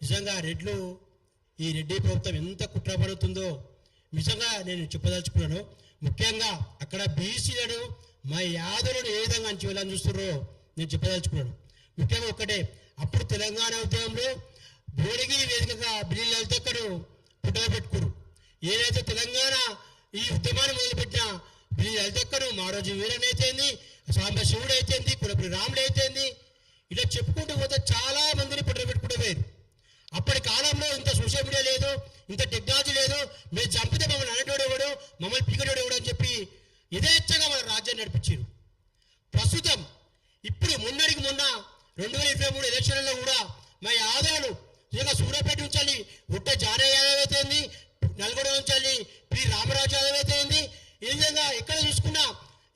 నిజంగా రెడ్లు ఈ రెడ్డి ప్రభుత్వం ఎంత కుట్ర పడుతుందో నిజంగా నేను చెప్పదలుచుకున్నాను. ముఖ్యంగా అక్కడ బీసీలను మా యాదవులను ఏ విధంగా అంచువేయాలని చూస్తున్నారో నేను చెప్పదలుచుకున్నాను. ముఖ్యంగా ఒక్కటే, అప్పుడు తెలంగాణ ఉద్యమంలో భువనగిరి వేదికగా బిల్లు లలితక్కను పుట్టలు పెట్టుకున్నారు. ఏదైతే తెలంగాణ ఈ ఉద్యమాన్ని మొదలుపెట్టిన బిల్లు లలితక్కను మారోజు వీరన్ అయితేంది, సాంబశివుడు అయితేంది, కులపురి రాముడు అయితేంది, ఇలా చెప్పుకుంటూ పోతే చాలా మందిని పుట్టలు పెట్టుకుంటూ పోయారు. అప్పటి కాలంలో ఇంత సోషల్ మీడియా లేదు, ఇంత టెక్నాలజీ లేదు. మీరు చంపితే మమ్మల్ని అనటోడేవాడు, మమ్మల్ని పీకటోడేవాడు అని చెప్పి యథేచ్ఛగా మన రాజ్యాన్ని నడిపించారు. ప్రస్తుతం ఇప్పుడు మొన్నటికి మొన్న 2023 ఎలక్షన్లలో కూడా మా యాదవులు నిజంగా సూర్యాపేట నుంచి ఉట్ట జానయ్య యాదవ్ అయితేంది, నల్గొండ నుంచి పి రామరాజు యాదవ్ అయితేంది, ఈ విధంగా ఎక్కడ చూసుకున్నా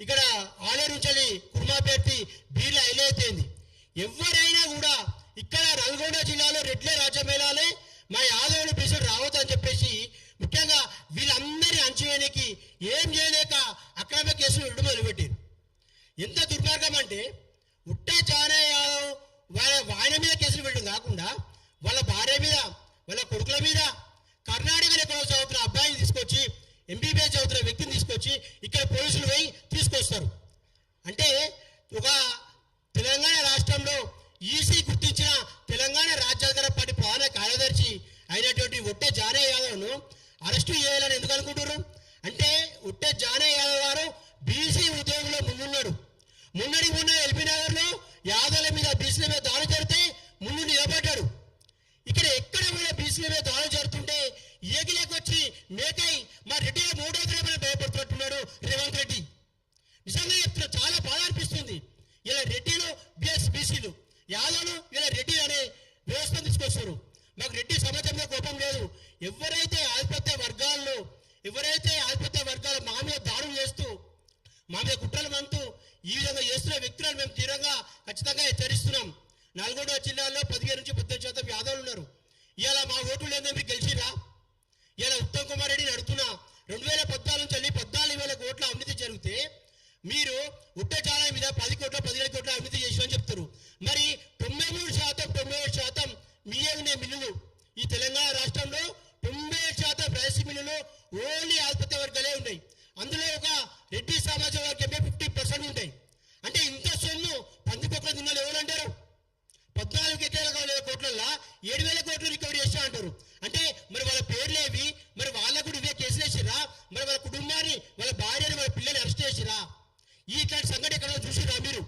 ఇక్కడ ఆలేరు నుంచి కుర్మాపేట బీర్ల ఐలే అయితేంది, ఎవరైనా కూడా ఇక్కడ నల్గొండ జిల్లాలో రెడ్లే రాజ్యం వెళ్ళాలి, మా యాదవులు బీసీలు రావద్దు అని చెప్పేసి ముఖ్యంగా వీళ్ళందరినీ అంచువేయడానికి ఏం చేయలేక అక్రమ కేసులు ఇవ్వడం మొదలుపెట్టారు. ఎంత దుర్మార్గం అంటే ఉట్టే జానయ్య యాదవ్ ఆయన మీద కేసులు పెట్టడం కాకుండా వాళ్ళ భార్య మీద, వాళ్ళ కొడుకుల మీద, కర్ణాటకలో ఎక్కడో చదువుతున్న అబ్బాయిని తీసుకొచ్చి, ఎంబీబీఎస్ చదువుతున్న వ్యక్తిని తీసుకొచ్చి ఇక్కడ పోలీసులు పోయి తీసుకొస్తారు. అంటే ఒక తెలంగాణ రాష్ట్రంలో ఈసీ గుర్తించిన తెలంగాణ రాజ్యాంగ పార్టీ ప్రధాన కార్యదర్శి అయినటువంటి ఉట్టే జానయ్య యాదవ్ను అరెస్టు చేయాలని ఎందుకు అనుకుంటున్నారు అంటే, ఉట్టే జానయ్య యాదవ్ గారు బీసీ ఉద్యోగంలో ముందున్నాడు. మొన్నటికి మొన్న ఎల్బీ నగర్లో యాదవుల మీద బీసీల మీద దాడి జరిగితే ముందు నిలబడ్డాడు. ఇక్కడ ఎక్కడ కూడా బీసీల మీద దాడి జరుగుతుంటే ఏగిలేకొచ్చి మేకై మా రెడ్డి 3 ఎకరాల భయపడుతున్నట్టున్నాడు రేవంత్ రెడ్డి. నిజంగా చెప్తున్నా, చాలా బాధ అనిపిస్తుంది. ఇలా రెడ్డిలు బీసీలు, యాదవులు ఇలా రెడ్డి అనే వ్యవస్థను తీసుకొస్తారు. మాకు రెడ్డి సమాజంలో కోపం లేదు. ఎవరైతే ఆధిపత్య వర్గాల మా మీద దాడులు చేస్తూ, మా మీద కుట్రలు మంతూ ఈ విధంగా చేస్తున్న వ్యక్తులను మేము తీవ్రంగా ఖచ్చితంగా హెచ్చరిస్తున్నాం. నల్గొండ జిల్లాలో 15-18% యాదవులు ఉన్నారు. ఇలా మా ఓట్లు లేదా మీరు గెలిచిరా? ఇలా ఉత్తమ్ కుమార్ రెడ్డిని అడుగుతున్నా, 2014 నుంచి 14,000 కోట్ల అవినీతి జరిగితే మీరు ఉట్ట చాలా మీద 10 కోట్ల 15 కోట్ల అవినీతి చేసామని చెప్తారు. మరి 97% మీయే ఉన్నాయి మిల్లులు. ఈ తెలంగాణ రాష్ట్రంలో 97% రైస్ మిల్లులు ఓన్లీ ఆధిపత్య వర్గాలే ఉన్నాయి. అందులో ఒక రెడ్డి సమాజ వర్గమే 50% ఉంటాయి. అంటే ఇంత సొమ్ము పందికొక్కల దిన్నలు ఎవరంటారు? 14 కోట్ల 7,000 కోట్లు రికవరీ చేస్తా అంటారు. అంటే మరి వాళ్ళ పేర్లేవి? మరి వాళ్ళకు కూడా ఇవే కేసులు వేసిరా? మరి వాళ్ళ కుటుంబాన్ని, వాళ్ళ భార్యని, వాళ్ళ పిల్లల్ని అరెస్ట్ చేసిరా? ఇట్లాంటి సంఘటన ఎక్కడ చూసిరా మీరు?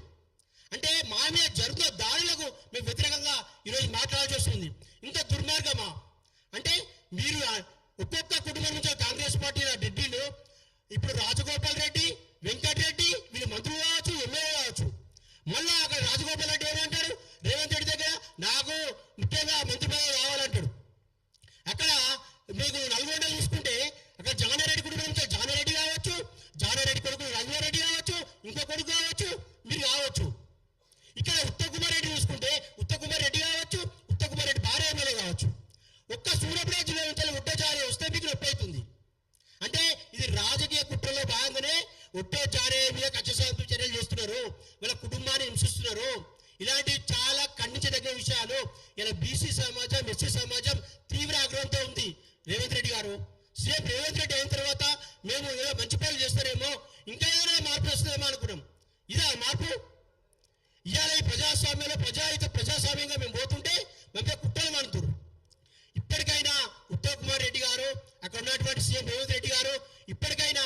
అంటే మా మీద జరుగుతున్న దాడులకు మేము వ్యతిరేకంగా ఈరోజు మాట్లాడాల్సి వస్తుంది. ఇంత దుర్మార్గమా? అంటే మీరు ఒక్కొక్క కుటుంబం నుంచి కాంగ్రెస్ పార్టీ రెడ్డిలు, ఇప్పుడు రాజగోపాల్ రెడ్డి, వెంకటరెడ్డి వీళ్ళు మంత్రులు కావచ్చు, ఎమ్మెల్యే కావచ్చు. మళ్ళా అక్కడ రాజగోపాల్ రెడ్డి ఏమంటాడు? రేవంత్ రెడ్డి దగ్గర నాకు ముఖ్యంగా మంత్రి పదవి కావాలంటాడు. అక్కడ మీకు నల్గొండ చూసుకుంటే అక్కడ జానారెడ్డి కుటుంబం నుంచి జానారెడ్డి కావచ్చు, జానారెడ్డి కొడుకు రఘువరెడ్డి కావచ్చు, ఇంకో కొడుకు కావచ్చు, మీరు కావచ్చు. ఇక్కడ ఉత్తమ్ కుమార్ రెడ్డి చూసుకుంటే ఉత్తమ్ కుమార్ రెడ్డి కావచ్చు, ఉత్తమ్ కుమార్ రెడ్డి భార్య ఎమ్మెల్యే కావచ్చు. ఒక్క సూర్యాపేట జిల్లా నుంచి ఉట్టే జారే వస్తే మీకు నొప్పి అవుతుంది. అంటే ఇది రాజకీయ కుట్రలో భాగంగానే ఉట్టే జారే మీద కక్షసాధ్య చర్యలు చేస్తున్నారు, వాళ్ళ కుటుంబాన్ని హింసిస్తున్నారు. ఇలాంటి చాలా ఖండించదగ్గ విషయాలు. ఇలా బీసీ సమాజం, ఎస్సీ సమాజం తీవ్ర ఆగ్రహంతో ఉంది. రేవంత్ రెడ్డి గారు సీఎం రేవంత్ రెడ్డి అయిన తర్వాత మేము ఏదో మంచి పనులు చేస్తారేమో, ఇంకా ఏదైనా మార్పు వస్తుందేమో అనుకున్నాం. ఇదా మార్పు? ఇవాళ ఈ ప్రజాస్వామ్యంలో ప్రజాస్వామ్యంగా మేము పోతుంటే మేము కుట్రలు మానుతున్నారు. ఇప్పటికైనా ఉత్తమ్ కుమార్ రెడ్డి గారు, అక్కడ ఉన్నటువంటి సీఎం రేవంత్ రెడ్డి గారు ఇప్పటికైనా